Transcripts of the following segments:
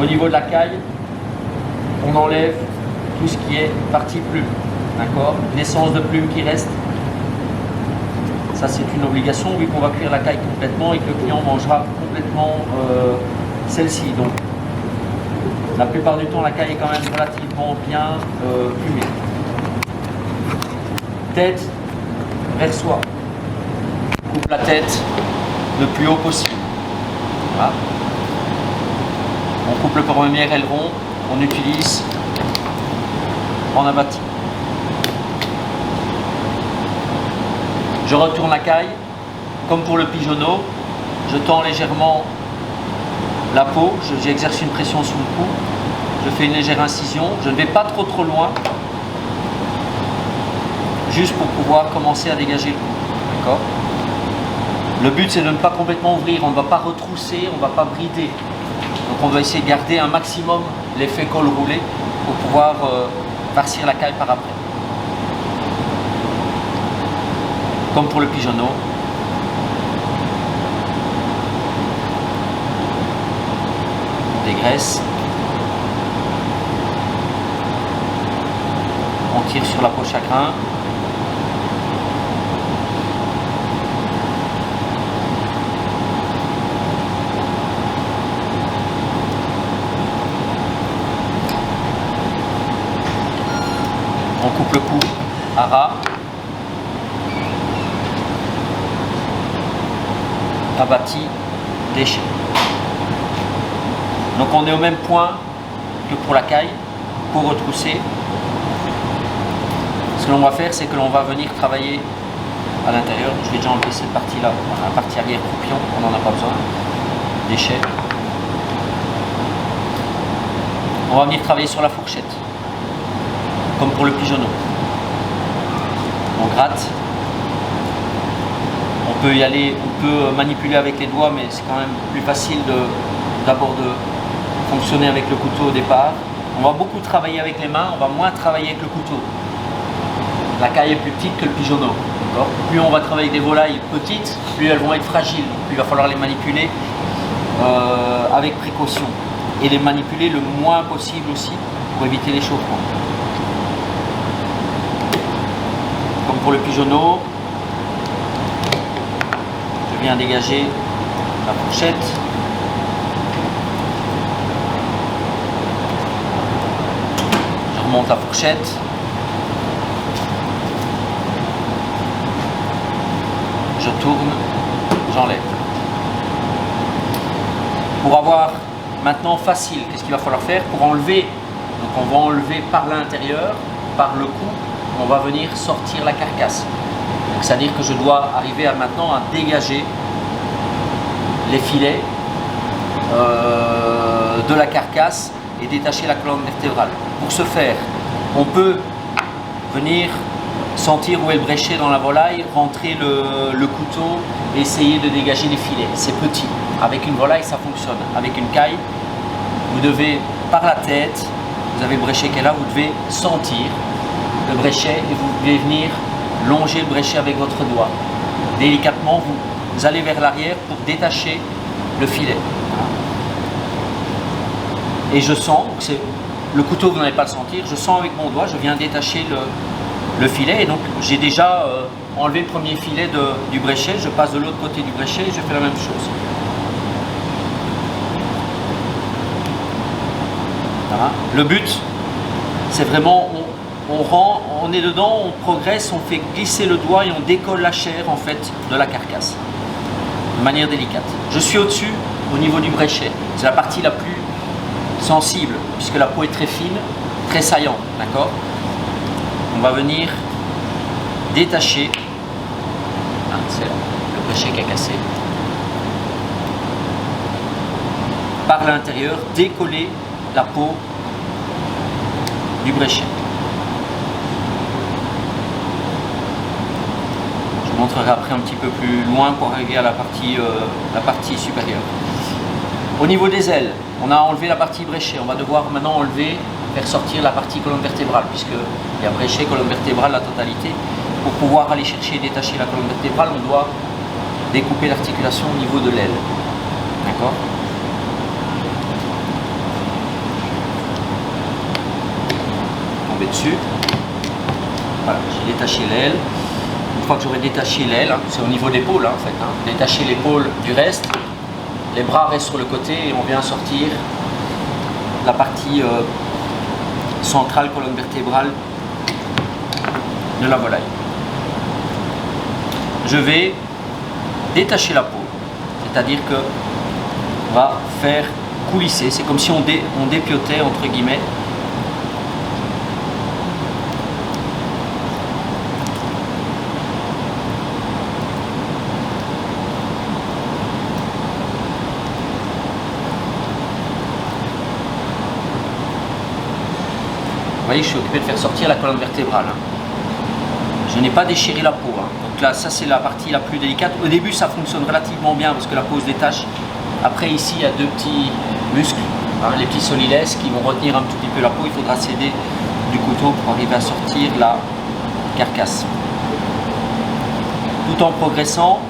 Au niveau de la caille, on enlève tout ce qui est partie plume. D'accord? L'essence de plume qui reste. Ça, c'est une obligation, vu qu'on va cuire la caille complètement et que le client mangera complètement celle-ci. Donc, la plupart du temps, la caille est quand même relativement bien plumée. Tête vers soi. On coupe la tête le plus haut possible. Voilà. On coupe le premier aileron, on utilise en abattis. Je retourne la caille, comme pour le pigeonneau, je tends légèrement la peau, j'exerce une pression sous le cou, je fais une légère incision, je ne vais pas trop loin, juste pour pouvoir commencer à dégager le cou. D'accord ? Le but c'est de ne pas complètement ouvrir, on ne va pas retrousser, on ne va pas brider. Donc on doit essayer de garder un maximum l'effet col roulé pour pouvoir farcir la caille par après. Comme pour le pigeonneau. On dégraisse. On tire sur la peau chagrin. On coupe le cou à ras. Abattis, déchets. Donc on est au même point que pour la caille, pour retrousser. Ce que l'on va faire, c'est que l'on va venir travailler à l'intérieur. Je vais déjà enlever cette partie-là, la partie arrière croupion, on n'en a pas besoin. Déchets. On va venir travailler sur la fourchette, comme pour le pigeonneau. On gratte. On peut y aller, on peut manipuler avec les doigts, mais c'est quand même plus facile d'abord de fonctionner avec le couteau au départ. On va beaucoup travailler avec les mains, on va moins travailler avec le couteau. La caille est plus petite que le pigeonneau. Plus on va travailler avec des volailles petites, plus elles vont être fragiles. Plus il va falloir les manipuler avec précaution. Et les manipuler le moins possible aussi pour éviter l'échauffement. Comme pour le pigeonneau. Je viens dégager la fourchette. Je remonte la fourchette. Je tourne, j'enlève. Pour avoir maintenant facile, qu'est-ce qu'il va falloir faire? Pour enlever, donc on va enlever par l'intérieur, par le cou, on va venir sortir la carcasse. C'est-à-dire que je dois arriver maintenant à dégager les filets de la carcasse et détacher la colonne vertébrale. Pour ce faire, on peut venir sentir où est le bréchet dans la volaille, rentrer le couteau et essayer de dégager les filets. C'est petit. Avec une volaille, ça fonctionne. Avec une caille, vous devez, par la tête, vous avez le bréchet qui est là, vous devez sentir le bréchet et vous devez venir longer le bréchet avec votre doigt. Délicatement, vous allez vers l'arrière pour détacher le filet. Et je sens, le couteau vous n'allez pas le sentir, je sens avec mon doigt, je viens détacher le filet et donc j'ai déjà enlevé le premier filet du bréchet, je passe de l'autre côté du bréchet et je fais la même chose. Voilà. Le but, c'est vraiment, on est dedans, on progresse, on fait glisser le doigt et on décolle la chair en fait de la carcasse de manière délicate. Je suis au-dessus au niveau du bréchet, c'est la partie la plus sensible puisque la peau est très fine, très saillante, d'accord? On va venir détacher, c'est le bréchet qui a cassé, par l'intérieur, décoller la peau du bréchet. Je vous montrerai après un petit peu plus loin pour arriver à la partie supérieure. Au niveau des ailes, on a enlevé la partie bréchet, on va devoir maintenant enlever, faire sortir la partie colonne vertébrale, puisqu'il y a bréchet, colonne vertébrale, la totalité. Pour pouvoir aller chercher et détacher la colonne vertébrale, on doit découper l'articulation au niveau de l'aile. D'accord? tomber dessus. Voilà, j'ai détaché l'aile. Une fois que j'aurai détaché l'aile, hein, c'est au niveau de l'épaule hein, en fait, hein, détacher l'épaule du reste, les bras restent sur le côté et on vient sortir la partie centrale, colonne vertébrale de la volaille. Je vais détacher la peau, c'est-à-dire que on va faire coulisser, c'est comme si on dépiotait entre guillemets Vous voyez, je suis occupé de faire sortir la colonne vertébrale. Je n'ai pas déchiré la peau. Donc là, ça c'est la partie la plus délicate. Au début, ça fonctionne relativement bien parce que la peau se détache. Après, ici, il y a deux petits muscles, les petits solides qui vont retenir un tout petit peu la peau. Il faudra s'aider du couteau pour arriver à sortir la carcasse. Tout en progressant,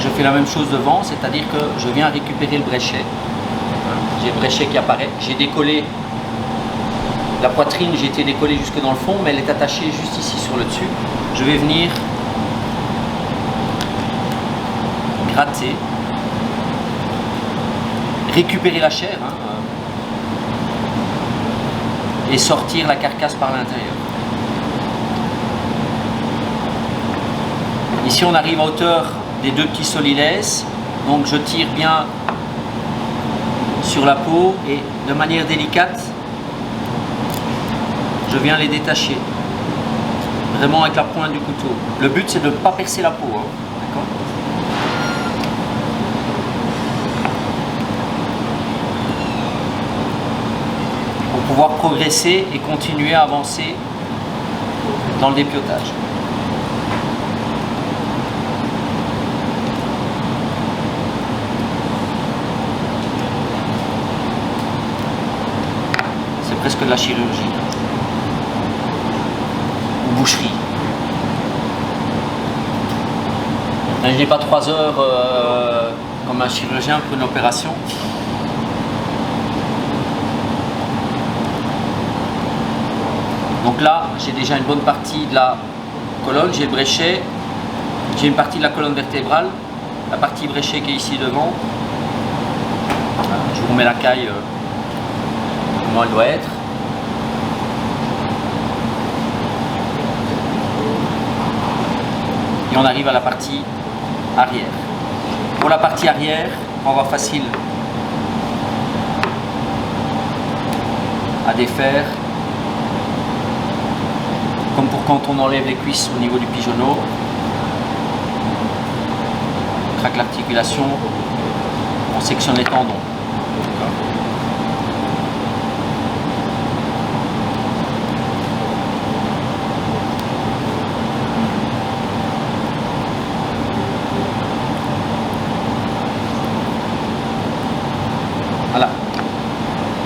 je fais la même chose devant, c'est-à-dire que je viens récupérer le bréchet. J'ai le bréchet qui apparaît. J'ai décollé la poitrine, j'ai été décollée jusque dans le fond, mais elle est attachée juste ici sur le dessus. Je vais venir gratter, récupérer la chair et sortir la carcasse par l'intérieur. Ici on arrive à hauteur des deux petits solides, donc je tire bien sur la peau et de manière délicate je viens les détacher, vraiment avec la pointe du couteau. Le but c'est de ne pas percer la peau, d'accord ? Pour pouvoir progresser et continuer à avancer dans le dépiotage. C'est presque de la chirurgie. Boucherie. Je n'ai pas 3 heures comme un chirurgien pour une opération. Donc là, j'ai déjà une bonne partie de la colonne, j'ai le bréchet, j'ai une partie de la colonne vertébrale, la partie bréchet qui est ici devant. Je vous remets la caille comment elle doit être. Et on arrive à la partie arrière. Pour la partie arrière, on va facile à défaire, comme pour quand on enlève les cuisses au niveau du pigeonneau. On craque l'articulation, on sectionne les tendons. Voilà,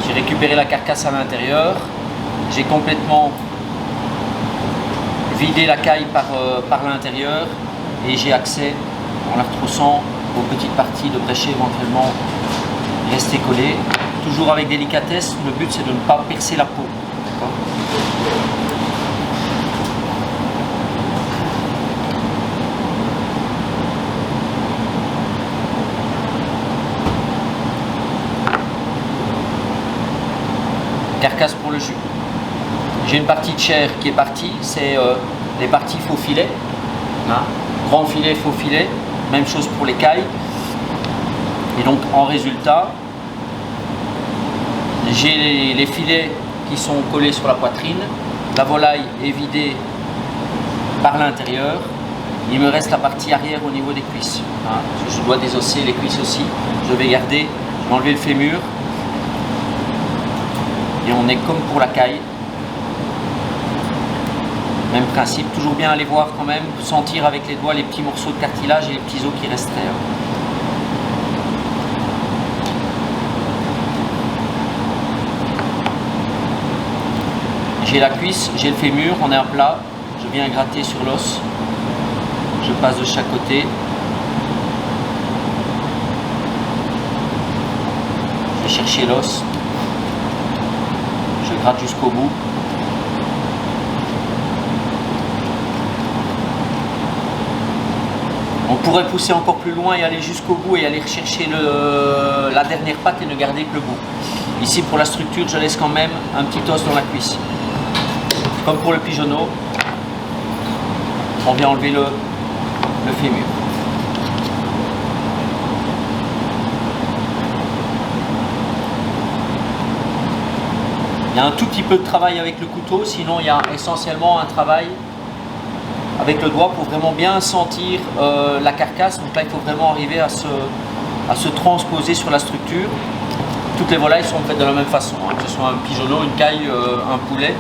j'ai récupéré la carcasse à l'intérieur, j'ai complètement vidé la caille par l'intérieur et j'ai accès, en la retroussant, aux petites parties de bréchet éventuellement restées collées. Toujours avec délicatesse, le but c'est de ne pas percer la peau. Carcasse pour le jus. J'ai une partie de chair qui est partie, c'est les parties faux filet. Grand filet, faux filet, même chose pour les cailles. Et donc en résultat, j'ai les filets qui sont collés sur la poitrine, la volaille est vidée par l'intérieur, il me reste la partie arrière au niveau des cuisses. Je dois désosser les cuisses aussi, je vais garder, je vais enlever le fémur. Et on est comme pour la caille. Même principe, toujours bien aller voir quand même, sentir avec les doigts les petits morceaux de cartilage et les petits os qui resteraient. J'ai la cuisse, j'ai le fémur, on est à plat, je viens gratter sur l'os, je passe de chaque côté. Je vais chercher l'os. Je gratte jusqu'au bout. On pourrait pousser encore plus loin et aller jusqu'au bout et aller rechercher la dernière patte et ne garder que le bout. Ici pour la structure, je laisse quand même un petit os dans la cuisse. Comme pour le pigeonneau, on vient enlever le fémur. Il y a un tout petit peu de travail avec le couteau, sinon il y a essentiellement un travail avec le doigt pour vraiment bien sentir la carcasse. Donc là, il faut vraiment arriver à se transposer sur la structure. Toutes les volailles sont faites de la même façon, hein, que ce soit un pigeonneau, une caille, un poulet,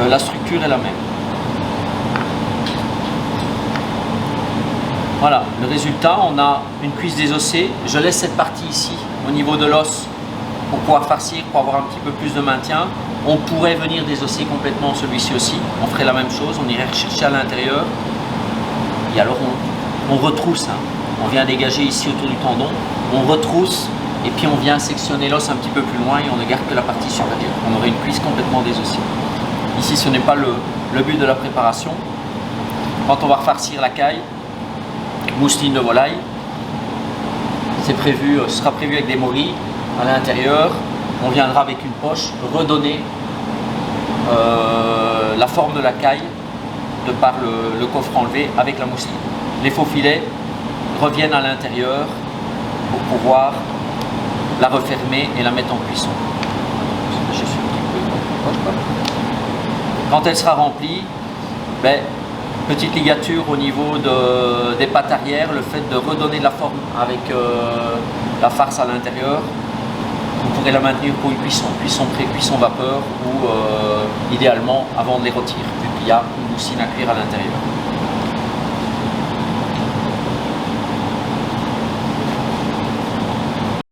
la structure est la même. Voilà, le résultat, on a une cuisse désossée. Je laisse cette partie ici, au niveau de l'os, pour pouvoir farcir, pour avoir un petit peu plus de maintien. On pourrait venir désosser complètement celui-ci aussi. On ferait la même chose, on irait rechercher à l'intérieur. Et alors on retrousse, hein. On vient dégager ici autour du tendon, on retrousse et puis on vient sectionner l'os un petit peu plus loin et on ne garde que la partie supérieure. On aurait une cuisse complètement désossée. Ici, ce n'est pas le but de la préparation. Quand on va farcir la caille, mousseline de volaille, ce sera prévu avec des morilles à l'intérieur. On viendra avec une poche redonner la forme de la caille de par le coffre enlevé avec la mousseline. Les faux filets reviennent à l'intérieur pour pouvoir la refermer et la mettre en cuisson. Quand elle sera remplie, petite ligature au niveau des pattes arrière, le fait de redonner de la forme avec la farce à l'intérieur. Vous pourrez la maintenir pour une cuisson pré-cuisson vapeur ou idéalement avant de les retirer, vu qu'il y a une moussine à cuire à l'intérieur.